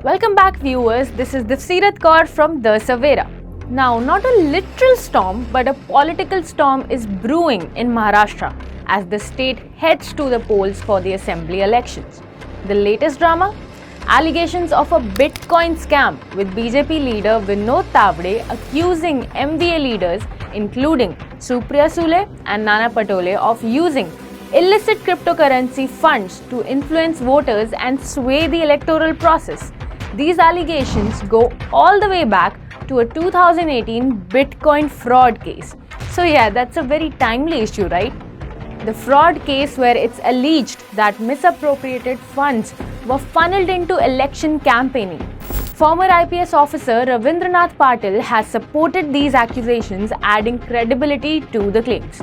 Welcome back viewers, this is Divsirat Kaur from The Savera. Now, not a literal storm but a political storm is brewing in Maharashtra as the state heads to the polls for the assembly elections. The latest drama? Allegations of a Bitcoin scam with BJP leader Vinod Tavade accusing MVA leaders including Supriya Sule and Nana Patole of using illicit cryptocurrency funds to influence voters and sway the electoral process. These allegations go all the way back to a 2018 Bitcoin fraud case. So yeah, that's a very timely issue, right? The fraud case where it's alleged that misappropriated funds were funneled into election campaigning. Former IPS officer Ravindranath Patil has supported these accusations, adding credibility to the claims.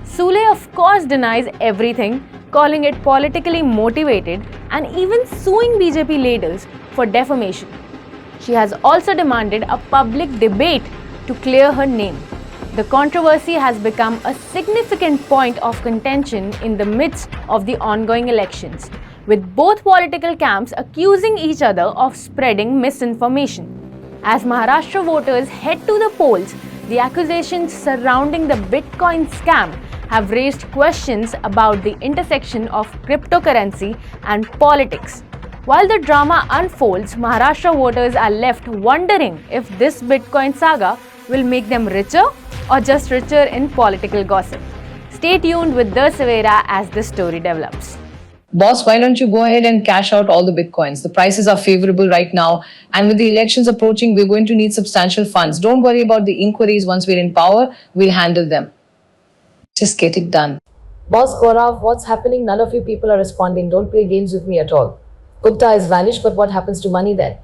Sule of course denies everything, calling it politically motivated and even suing BJP leaders for defamation. She has also demanded a public debate to clear her name. The controversy has become a significant point of contention in the midst of the ongoing elections, with both political camps accusing each other of spreading misinformation. As Maharashtra voters head to the polls, the accusations surrounding the Bitcoin scam have raised questions about the intersection of cryptocurrency and politics. While the drama unfolds, Maharashtra voters are left wondering if this Bitcoin saga will make them richer or just richer in political gossip. Stay tuned with The Savera as the story develops. Boss, why don't you go ahead and cash out all the Bitcoins? The prices are favorable right now. And with the elections approaching, we're going to need substantial funds. Don't worry about the inquiries. Once we're in power, we'll handle them. Just get it done. Boss Gaurav, what's happening? None of you people are responding. Don't play games with me at all. Gupta has vanished, but what happens to money then?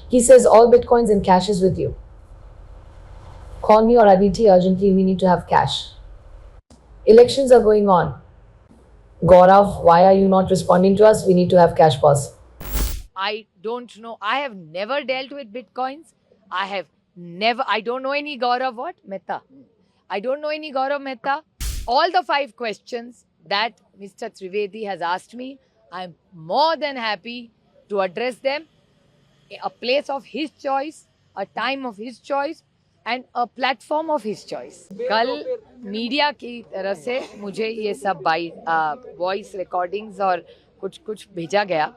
He says all Bitcoins and cash is with you. Call me or Aditi urgently. We need to have cash. Elections are going on. Gaurav, why are you not responding to us? We need to have cash, boss. I don't know. I have never dealt with Bitcoins. I don't know any Gaurav Mehta. I don't know any Gaurav Mehta. All the 5 questions that Mr. Trivedi has asked me, I'm more than happy to address them. A place of his choice, a time of his choice and a platform of his choice. कल media की तरफ से मुझे ये सब voice recordings और कुछ भेजा गया.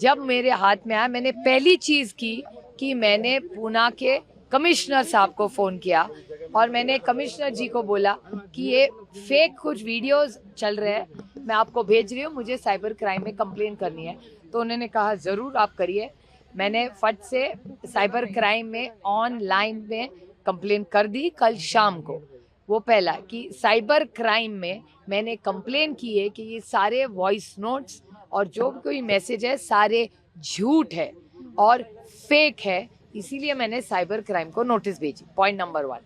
जब मेरे हाथ में आया, मैंने पहली चीज़ की कि मैंने पूना के कमिश्नर साहब को फ़ोन किया और मैंने कमिश्नर जी को बोला कि ये फेक कुछ वीडियोस चल रहे हैं, मैं आपको भेज रही हूँ, मुझे साइबर क्राइम में कंप्लेन करनी है. तो उन्होंने कहा ज़रूर आप करिए. मैंने फट से साइबर क्राइम में ऑनलाइन में कंप्लेन कर दी कल शाम को. वो पहला कि साइबर क्राइम में मैंने कंप्लेन की है कि ये सारे वॉइस नोट्स और जो कोई मैसेज है सारे झूठ है और फेक है, इसीलिए मैंने साइबर क्राइम को नोटिस भेजी. Point number 1.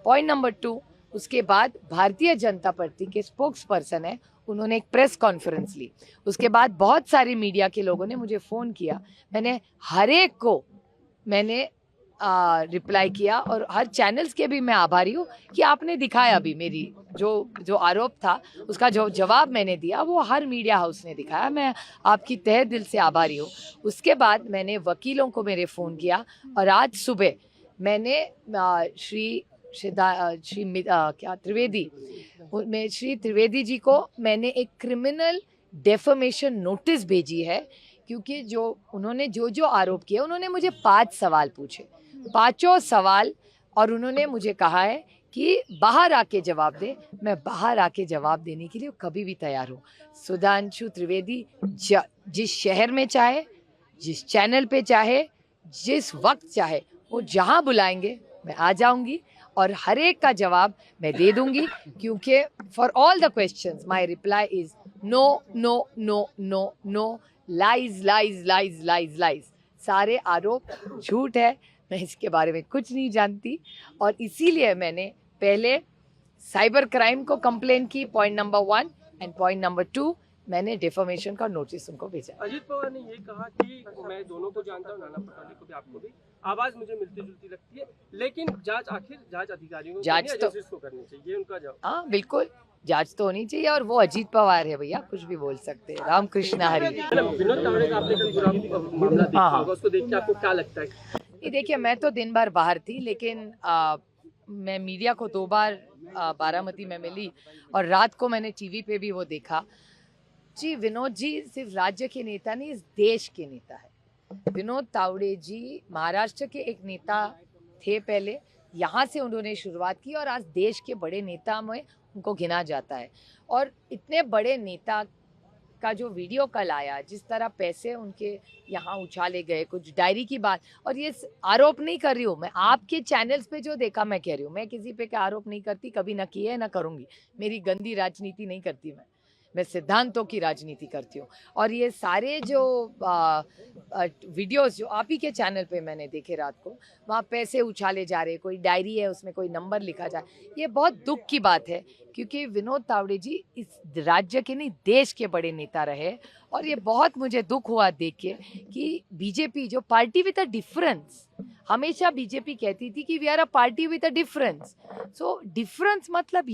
पॉइंट नंबर 2, उसके बाद भारतीय जनता पार्टी के स्पोक्स पर्सन है, उन्होंने एक प्रेस कॉन्फ्रेंस ली. उसके बाद बहुत सारे मीडिया के लोगों ने मुझे फ़ोन किया. मैंने हर एक को रिप्लाई किया और हर चैनल्स के भी मैं आभारी हूँ कि आपने दिखाया भी मेरी जो आरोप था उसका जो जवाब मैंने दिया वो हर मीडिया हाउस ने दिखाया. मैं आपकी तहे दिल से आभारी हूँ. उसके बाद मैंने वकीलों को मेरे फ़ोन किया और आज सुबह मैंने श्री त्रिवेदी जी को मैंने एक क्रिमिनल डेफमेशन नोटिस भेजी है, क्योंकि उन्होंने जो आरोप किए, उन्होंने मुझे 5 सवाल पूछे, 5 सवाल, और उन्होंने मुझे कहा है कि बाहर आके जवाब दे. मैं बाहर आके जवाब देने के लिए कभी भी तैयार हूँ. सुधांशु त्रिवेदी जिस शहर में चाहे, जिस चैनल पे चाहे, जिस वक्त चाहे, वो जहाँ बुलाएंगे मैं आ जाऊँगी और हर एक का जवाब मैं दे दूँगी, क्योंकि for all the questions my reply is no no no no no, lies lies lies lies lies. सारे आरोप झूठ है, मैं इसके बारे में कुछ नहीं जानती और इसीलिए मैंने पहले साइबर क्राइम को कंप्लेन की, point number 1, and point number 2 मैंने डिफॉर्मेशन का नोटिस उनको भेजा. अजित पवार ने ये कहा कि मैं दोनों को जानता हूँ, नाना पटोले को भी, आपको भी, आवाज मुझे मिलती जुलती लगती है, लेकिन जांच अधिकारियों को करनी चाहिए, उनका जवाब. हाँ बिल्कुल, जांच तो होनी चाहिए। और वो अजीत पवार है भैया, कुछ भी बोल सकते हैं। रामकृष्ण हरी। विनोद तावड़े का आपने कल पूरा मामला देखा होगा, उसको देख के आपको क्या लगता है? नहीं देखिए, मैं तो दिन भर बाहर थी, लेकिन मैं मीडिया को 2 बार बारामती में मिली और रात को मैंने टीवी पे भी वो देखा। जी, विनोद जी सिर्फ राज्य के नेता नहीं, इस देश के नेता है। विनोद तावड़े जी महाराष्ट्र के एक नेता थे पहले, यहाँ से उन्होंने शुरुआत की और आज देश के बड़े नेता में उनको गिना जाता है। और इतने बड़े नेता का जो वीडियो कल आया, जिस तरह पैसे उनके यहाँ उछाले गए, कुछ डायरी की बात, और ये आरोप नहीं कर रही हूँ मैं, आपके चैनल्स पे जो देखा मैं कह रही हूँ, मैं किसी पे क्या आरोप नहीं करती, कभी ना की है ना करूँगी। मेरी गंदी राजनीति नहीं करती मैं सिद्धांतों की राजनीति करती हूँ। और ये सारे जो वीडियोस जो आप ही के चैनल पे मैंने देखे रात को, वहाँ पैसे उछाले जा रहे, कोई डायरी है उसमें कोई नंबर लिखा जा, ये बहुत दुख की बात है, क्योंकि विनोद तावड़े जी इस राज्य के नहीं देश के बड़े नेता रहे। और ये बहुत मुझे दुख हुआ देख के कि बीजेपी जो पार्टी विद अ डिफरेंस, हमेशा बीजेपी कहती थी कि we are a party with a difference, so difference मतलब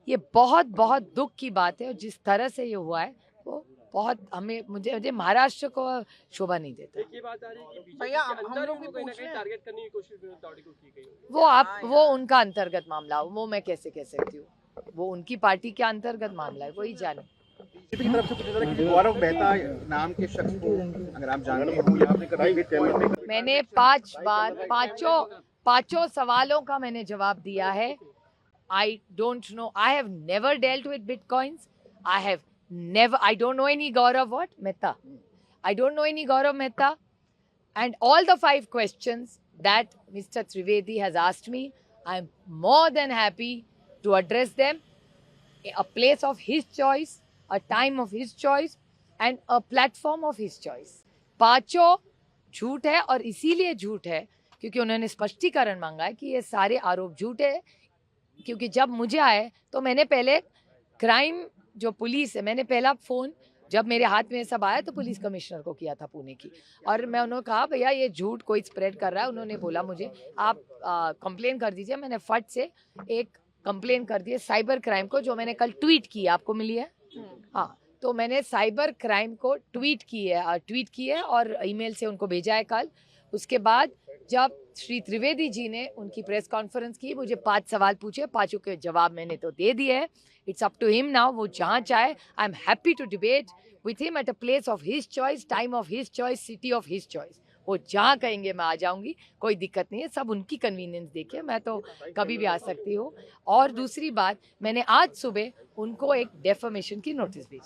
ये बहुत बहुत दुख की बात है। और जिस तरह से ये हुआ है वो बहुत मुझे महाराष्ट्र को शोभा नहीं देता। एक ये बात आ रही है कि भैया हम लोग भी कहीं ना कहीं टारगेट करने की कोशिश विनोद तावड़े को की गई। वो उनका अंतर्गत मामला, वो मैं कैसे कह सकती हूँ, वो उनकी पार्टी के अंतर्गत मामला है, वही जाने। बीजेपी की तरफ से पूछा जा रहा है कि गौरव मेहता नाम के शख्स को अगर आप जानते हो, या आपने कभी भी चैनल पे मैंने 5 बार पांचों सवालों का मैंने जवाब दिया है। I don't know. I have never dealt with bitcoins. I don't know any Gaurav Mehta. I don't know any Gaurav Mehta. And all the 5 questions that Mr. Trivedi has asked me, I'm more than happy to address them. A place of his choice, a time of his choice, and a platform of his choice. पांचों झूठ है, और इसीलिए झूठ है क्योंकि उन्होंने स्पष्टीकरण मांगा है कि ये सारे आरोप झूठ है। क्योंकि जब मुझे आए तो मैंने पहले क्राइम जो पुलिस है, मैंने पहला फ़ोन जब मेरे हाथ में सब आया तो पुलिस कमिश्नर को किया था पुणे की, और मैं उन्होंने कहा भैया ये झूठ कोई स्प्रेड कर रहा है। उन्होंने बोला मुझे आप कंप्लेन कर दीजिए। मैंने फट से एक कंप्लेन कर दी साइबर क्राइम को, जो मैंने कल ट्वीट की, आपको मिली है? हाँ, तो मैंने साइबर क्राइम को ट्वीट की है और ईमेल से उनको भेजा है कल। उसके बाद जब श्री त्रिवेदी जी ने उनकी प्रेस कॉन्फ्रेंस की, मुझे 5 सवाल पूछे, 5 के जवाब मैंने तो दे दिए हैं। It's up to him now, वो जहाँ चाहे। I am happy to debate with him at a place of his choice, time of his choice, city of his choice. वो जहाँ कहेंगे मैं आ जाऊँगी, कोई दिक्कत नहीं है। सब उनकी कन्वीनियंस देखिए, मैं तो कभी भी आ सकती हूँ। और दूसरी बात, मैंने आज सुबह उनको एक डेफमेशन की नोटिस भेजी।